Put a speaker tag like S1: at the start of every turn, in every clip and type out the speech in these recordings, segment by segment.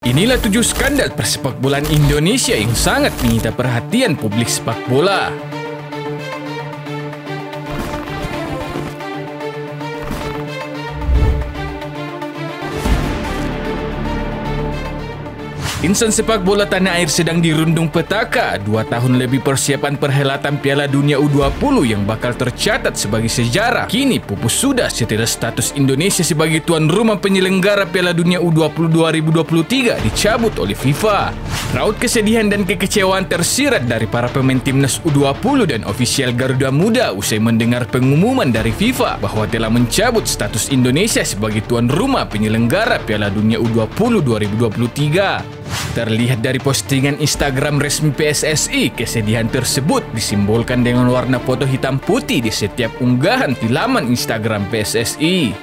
S1: Inilah 7 skandal persepakbolaan Indonesia yang sangat menyita perhatian publik sepak bola. Insan sepak bola tanah air sedang dirundung petaka. 2 tahun lebih persiapan perhelatan Piala Dunia U20 yang bakal tercatat sebagai sejarah kini pupus sudah setelah status Indonesia sebagai tuan rumah penyelenggara Piala Dunia U20 2023 dicabut oleh FIFA. Raut kesedihan dan kekecewaan tersirat dari para pemain timnas U20 dan ofisial Garuda Muda usai mendengar pengumuman dari FIFA bahwa telah mencabut status Indonesia sebagai tuan rumah penyelenggara Piala Dunia U20 2023. Terlihat dari postingan Instagram resmi PSSI, kesedihan tersebut disimbolkan dengan warna foto hitam putih di setiap unggahan di laman Instagram PSSI.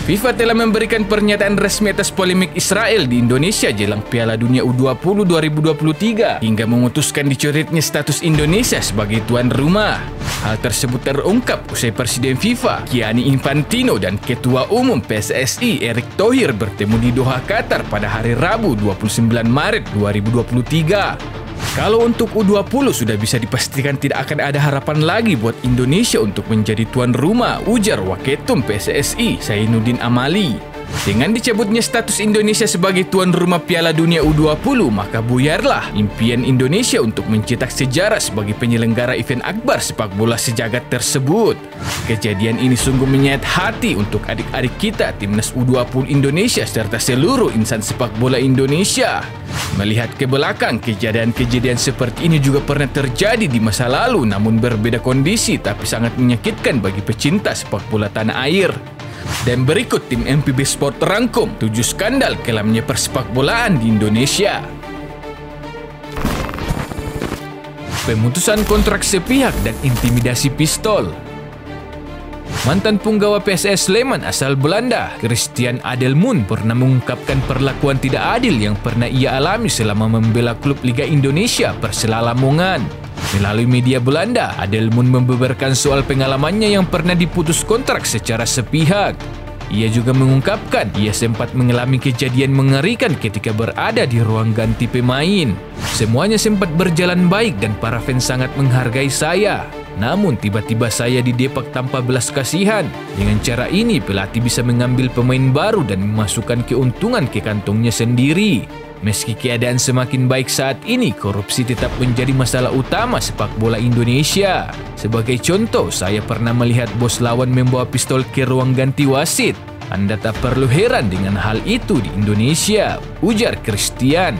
S1: FIFA telah memberikan pernyataan resmi atas polemik Israel di Indonesia jelang Piala Dunia U20 2023 hingga memutuskan dicoretnya status Indonesia sebagai tuan rumah. Hal tersebut terungkap usai Presiden FIFA Gianni Infantino dan Ketua Umum PSSI Erick Thohir bertemu di Doha, Qatar pada hari Rabu 29 Maret 2023. Kalau untuk U20 sudah bisa dipastikan tidak akan ada harapan lagi buat Indonesia untuk menjadi tuan rumah, ujar Waketum PSSI Zainuddin Amali. Dengan dicabutnya status Indonesia sebagai tuan rumah Piala Dunia U20, maka buyarlah impian Indonesia untuk mencetak sejarah sebagai penyelenggara event akbar sepak bola sejagat tersebut. Kejadian ini sungguh menyayat hati untuk adik-adik kita timnas U20 Indonesia serta seluruh insan sepak bola Indonesia. Melihat ke belakang, kejadian-kejadian seperti ini juga pernah terjadi di masa lalu, namun berbeda kondisi tapi sangat menyakitkan bagi pecinta sepak bola tanah air. Dan berikut tim MPB Sport rangkum 7 skandal kelamnya persepakbolaan di Indonesia. Pemutusan kontrak sepihak dan intimidasi pistol. Mantan punggawa PSS Sleman asal Belanda, Christian Adelmoen, pernah mengungkapkan perlakuan tidak adil yang pernah ia alami selama membela klub Liga Indonesia Persela Lamongan. Melalui media Belanda, Adelmoen membeberkan soal pengalamannya yang pernah diputus kontrak secara sepihak. Ia juga mengungkapkan ia sempat mengalami kejadian mengerikan ketika berada di ruang ganti pemain. Semuanya sempat berjalan baik dan para fans sangat menghargai saya. Namun tiba-tiba saya didepak tanpa belas kasihan. Dengan cara ini pelatih bisa mengambil pemain baru dan memasukkan keuntungan ke kantongnya sendiri. Meski keadaan semakin baik saat ini, korupsi tetap menjadi masalah utama sepak bola Indonesia. Sebagai contoh, saya pernah melihat bos lawan membawa pistol ke ruang ganti wasit. Anda tak perlu heran dengan hal itu di Indonesia, ujar Christian.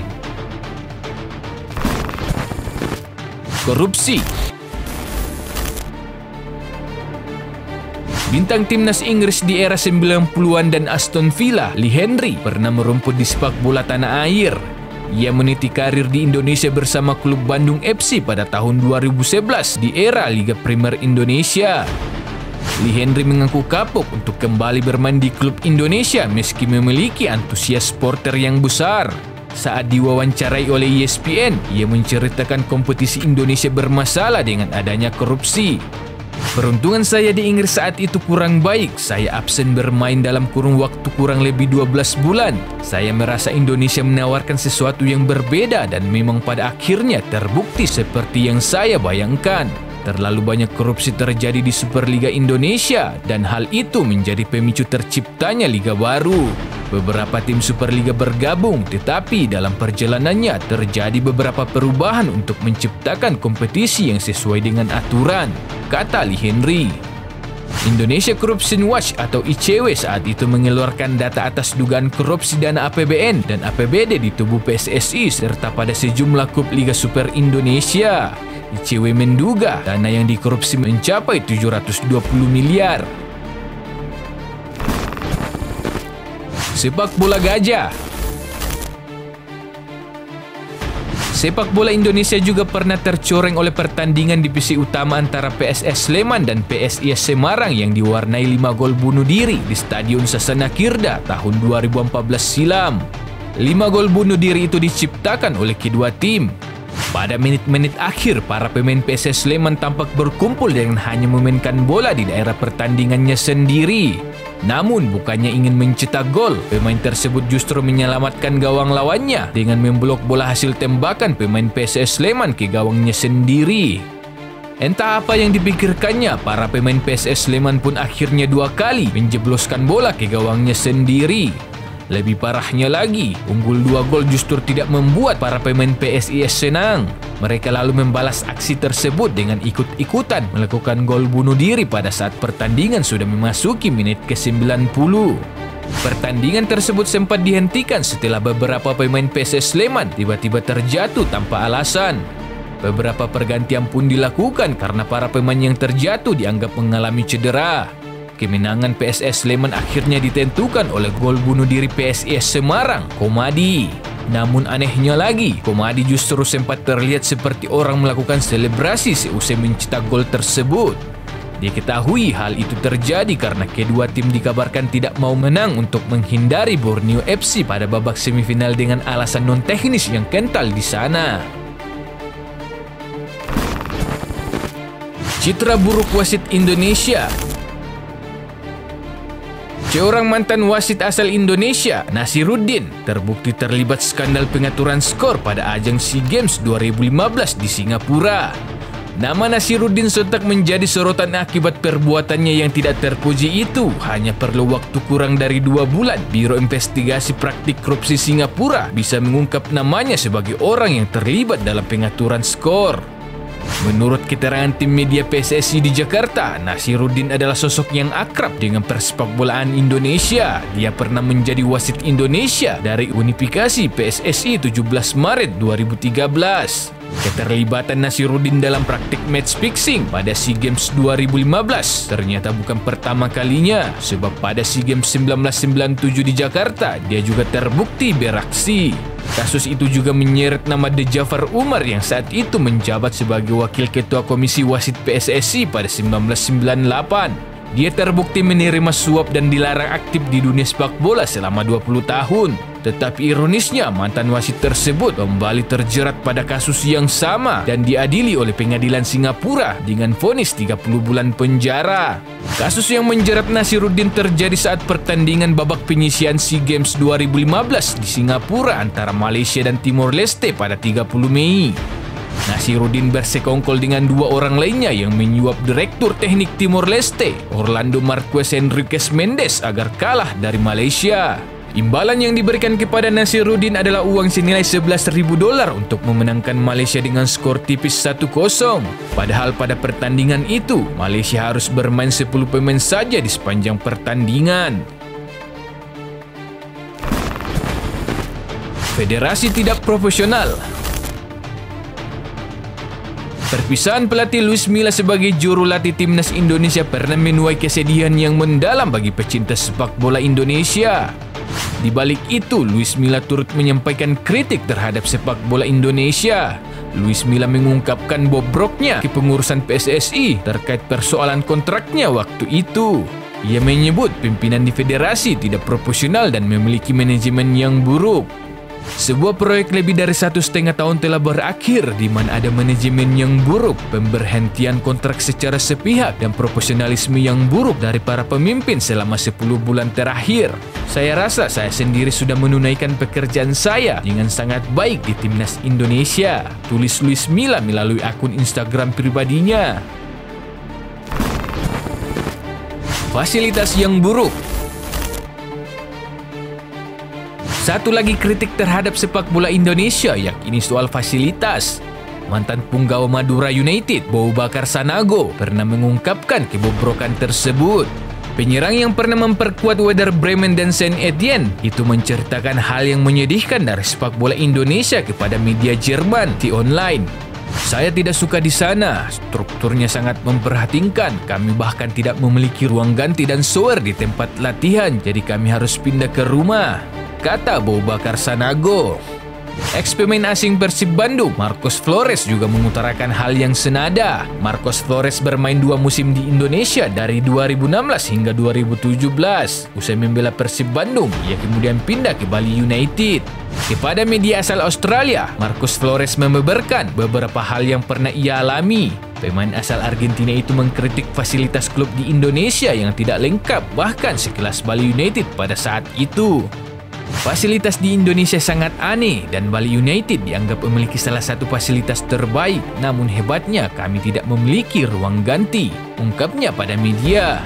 S1: Korupsi. Bintang timnas Inggris di era 90-an dan Aston Villa, Lee Henry, pernah merumput di sepak bola tanah air. Ia meniti karir di Indonesia bersama klub Bandung FC pada tahun 2011 di era Liga Primer Indonesia. Lee Henry mengaku kapok untuk kembali bermain di klub Indonesia meski memiliki antusias supporter yang besar. Saat diwawancarai oleh ESPN, ia menceritakan kompetisi Indonesia bermasalah dengan adanya korupsi. Peruntungan saya di Inggris saat itu kurang baik. Saya absen bermain dalam kurun waktu kurang lebih 12 bulan. Saya merasa Indonesia menawarkan sesuatu yang berbeda dan memang pada akhirnya terbukti seperti yang saya bayangkan. Terlalu banyak korupsi terjadi di Superliga Indonesia dan hal itu menjadi pemicu terciptanya liga baru. Beberapa tim Superliga bergabung, tetapi dalam perjalanannya terjadi beberapa perubahan untuk menciptakan kompetisi yang sesuai dengan aturan, kata Lee Henry. Indonesia Corruption Watch atau ICW saat itu mengeluarkan data atas dugaan korupsi dana APBN dan APBD di tubuh PSSI serta pada sejumlah klub Liga Super Indonesia. ICW menduga dana yang dikorupsi mencapai 720 miliar. Sepak bola gajah. Sepak bola Indonesia juga pernah tercoreng oleh pertandingan divisi utama antara PSS Sleman dan PSIS Semarang yang diwarnai 5 gol bunuh diri di Stadion Sasana Kirda tahun 2014 silam. 5 gol bunuh diri itu diciptakan oleh kedua tim. Pada menit-menit akhir, para pemain PSS Sleman tampak berkumpul dengan hanya memainkan bola di daerah pertandingannya sendiri. Namun, bukannya ingin mencetak gol, pemain tersebut justru menyelamatkan gawang lawannya dengan memblok bola hasil tembakan pemain PSS Sleman ke gawangnya sendiri. Entah apa yang dipikirkannya, para pemain PSS Sleman pun akhirnya 2 kali menjebloskan bola ke gawangnya sendiri. Lebih parahnya lagi, unggul 2 gol justru tidak membuat para pemain PSIS senang. Mereka lalu membalas aksi tersebut dengan ikut-ikutan melakukan gol bunuh diri pada saat pertandingan sudah memasuki menit ke-90. Pertandingan tersebut sempat dihentikan setelah beberapa pemain PSS Sleman tiba-tiba terjatuh tanpa alasan. Beberapa pergantian pun dilakukan karena para pemain yang terjatuh dianggap mengalami cedera. Kemenangan PSS Sleman akhirnya ditentukan oleh gol bunuh diri PSIS Semarang, Komadi. Namun anehnya lagi, Komadi justru sempat terlihat seperti orang melakukan selebrasi seusai mencetak gol tersebut. Diketahui hal itu terjadi karena kedua tim dikabarkan tidak mau menang untuk menghindari Borneo FC pada babak semifinal dengan alasan non-teknis yang kental di sana. Citra buruk wasit Indonesia. Seorang mantan wasit asal Indonesia, Nasiruddin, terbukti terlibat skandal pengaturan skor pada ajang SEA Games 2015 di Singapura. Nama Nasiruddin sontak menjadi sorotan akibat perbuatannya yang tidak terpuji itu. Hanya perlu waktu kurang dari 2 bulan, Biro Investigasi Praktik Korupsi Singapura bisa mengungkap namanya sebagai orang yang terlibat dalam pengaturan skor. Menurut keterangan tim media PSSI di Jakarta, Nasiruddin adalah sosok yang akrab dengan persepakbolaan Indonesia. Dia pernah menjadi wasit Indonesia dari unifikasi PSSI 17 Maret 2013. Keterlibatan Nasiruddin dalam praktik match fixing pada SEA Games 2015 ternyata bukan pertama kalinya, sebab pada SEA Games 1997 di Jakarta, dia juga terbukti beraksi. Kasus itu juga menyeret nama De Jafar Umar yang saat itu menjabat sebagai Wakil Ketua Komisi Wasit PSSI pada 1998. Dia terbukti menerima suap dan dilarang aktif di dunia sepak bola selama 20 tahun. Tetapi ironisnya, mantan wasit tersebut kembali terjerat pada kasus yang sama dan diadili oleh pengadilan Singapura dengan vonis 30 bulan penjara. Kasus yang menjerat Nasiruddin terjadi saat pertandingan babak penyisian SEA Games 2015 di Singapura antara Malaysia dan Timor Leste pada 30 Mei. Nasiruddin bersekongkol dengan 2 orang lainnya yang menyuap Direktur Teknik Timor Leste, Orlando Marquez Enriquez Mendes, agar kalah dari Malaysia. Imbalan yang diberikan kepada Nasiruddin adalah uang senilai $11.000 untuk memenangkan Malaysia dengan skor tipis 1-0. Padahal pada pertandingan itu, Malaysia harus bermain 10 pemain saja di sepanjang pertandingan. Federasi tidak profesional. Perpisahan pelatih Luis Milla sebagai jurulatih timnas Indonesia pernah menuai kesedihan yang mendalam bagi pecinta sepak bola Indonesia. Di balik itu, Luis Milla turut menyampaikan kritik terhadap sepak bola Indonesia. Luis Milla mengungkapkan bobroknya kepengurusan PSSI terkait persoalan kontraknya waktu itu. Ia menyebut pimpinan di federasi tidak profesional dan memiliki manajemen yang buruk. Sebuah proyek lebih dari 1,5 tahun telah berakhir di mana ada manajemen yang buruk, pemberhentian kontrak secara sepihak, dan profesionalisme yang buruk dari para pemimpin selama 10 bulan terakhir. Saya rasa saya sendiri sudah menunaikan pekerjaan saya dengan sangat baik di timnas Indonesia, tulis Luis Milla melalui akun Instagram pribadinya. Fasilitas yang buruk. Satu lagi kritik terhadap sepak bola Indonesia, yakni soal fasilitas. Mantan punggawa Madura United, Boubacar Sanogo, pernah mengungkapkan kebobrokan tersebut. Penyerang yang pernah memperkuat Werder Bremen dan Saint Etienne itu menceritakan hal yang menyedihkan dari sepak bola Indonesia kepada media Jerman di online. Saya tidak suka di sana, strukturnya sangat memperhatinkan, kami bahkan tidak memiliki ruang ganti dan shower di tempat latihan, jadi kami harus pindah ke rumah, kata Boubacar Sanogo. Ex-pemain asing Persib Bandung, Marcos Flores juga mengutarakan hal yang senada. Marcos Flores bermain 2 musim di Indonesia dari 2016 hingga 2017. Usai membela Persib Bandung, ia kemudian pindah ke Bali United. Kepada media asal Australia, Marcos Flores membeberkan beberapa hal yang pernah ia alami. Pemain asal Argentina itu mengkritik fasilitas klub di Indonesia yang tidak lengkap, bahkan sekelas Bali United pada saat itu. Fasilitas di Indonesia sangat aneh dan Bali United dianggap memiliki salah satu fasilitas terbaik. Namun hebatnya kami tidak memiliki ruang ganti, ungkapnya pada media.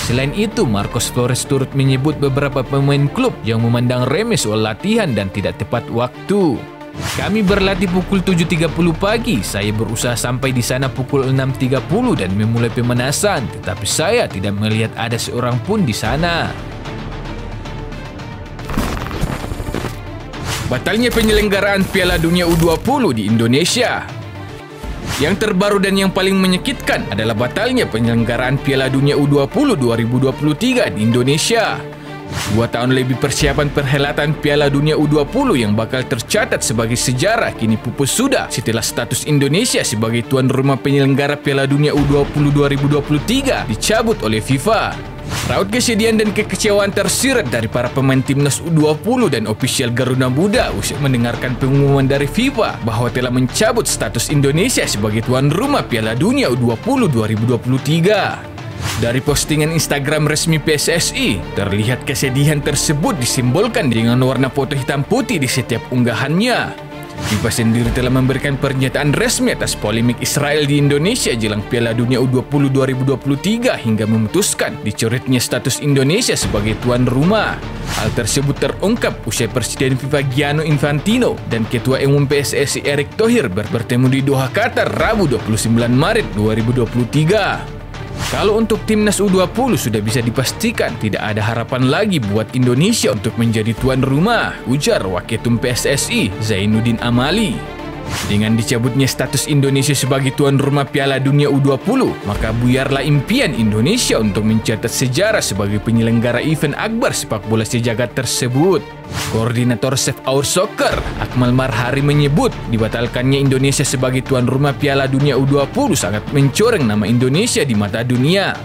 S1: Selain itu, Marcos Flores turut menyebut beberapa pemain klub yang memandang remeh soal latihan dan tidak tepat waktu. Kami berlatih pukul 7.30 pagi, saya berusaha sampai di sana pukul 6.30 dan memulai pemanasan, tetapi saya tidak melihat ada seorang pun di sana. Batalnya penyelenggaraan Piala Dunia U20 di Indonesia. Yang terbaru dan yang paling menyakitkan adalah batalnya penyelenggaraan Piala Dunia U20 2023 di Indonesia. 2 tahun lebih persiapan perhelatan Piala Dunia U20 yang bakal tercatat sebagai sejarah kini pupus sudah setelah status Indonesia sebagai tuan rumah penyelenggara Piala Dunia U20 2023 dicabut oleh FIFA. Raut kesedihan dan kekecewaan tersirat dari para pemain timnas U20 dan ofisial Garuda Muda usai mendengarkan pengumuman dari FIFA bahwa telah mencabut status Indonesia sebagai tuan rumah Piala Dunia U20 2023. Dari postingan Instagram resmi PSSI, terlihat kesedihan tersebut disimbolkan dengan warna foto hitam putih di setiap unggahannya. FIFA sendiri telah memberikan pernyataan resmi atas polemik Israel di Indonesia jelang Piala Dunia U20 2023 hingga memutuskan dicoretnya status Indonesia sebagai tuan rumah. Hal tersebut terungkap usai Presiden FIFA Gianni Infantino dan Ketua Umum PSSI Erick Thohir bertemu di Doha, Qatar, Rabu 29 Maret 2023. Kalau untuk timnas U20 sudah bisa dipastikan tidak ada harapan lagi buat Indonesia untuk menjadi tuan rumah, ujar Waketum PSSI Zainuddin Amali. Dengan dicabutnya status Indonesia sebagai tuan rumah Piala Dunia U20, maka buyarlah impian Indonesia untuk mencatat sejarah sebagai penyelenggara event akbar sepak bola sejagat tersebut. Koordinator Save Our Soccer, Akmal Marhari menyebut dibatalkannya Indonesia sebagai tuan rumah Piala Dunia U20 sangat mencoreng nama Indonesia di mata dunia.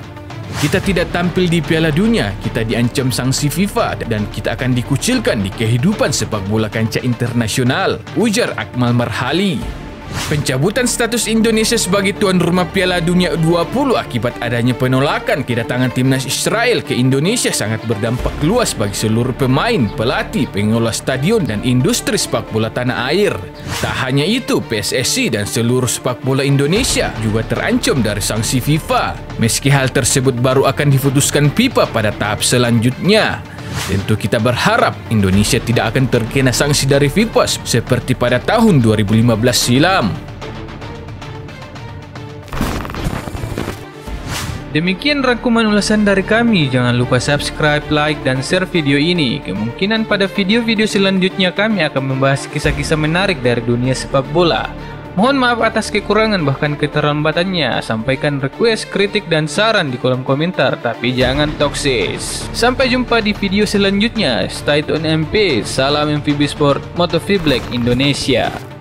S1: Kita tidak tampil di Piala Dunia, kita diancam sanksi FIFA dan kita akan dikucilkan di kehidupan sepak bola kancah internasional, ujar Akmal Marhali. Pencabutan status Indonesia sebagai tuan rumah Piala Dunia U20 akibat adanya penolakan kedatangan timnas Israel ke Indonesia sangat berdampak luas bagi seluruh pemain, pelatih, pengelola stadion dan industri sepak bola tanah air. Tak hanya itu, PSSI dan seluruh sepak bola Indonesia juga terancam dari sanksi FIFA. Meski hal tersebut baru akan diputuskan FIFA pada tahap selanjutnya. Tentu kita berharap Indonesia tidak akan terkena sanksi dari FIFA seperti pada tahun 2015 silam.
S2: Demikian rangkuman ulasan dari kami. Jangan lupa subscribe, like, dan share video ini. Kemungkinan pada video-video selanjutnya kami akan membahas kisah-kisah menarik dari dunia sepak bola. Mohon maaf atas kekurangan bahkan keterlambatannya. Sampaikan request, kritik, dan saran di kolom komentar, tapi jangan toksis. Sampai jumpa di video selanjutnya. Stay tune MP. Salam MVB Sport, MotoV Black Indonesia.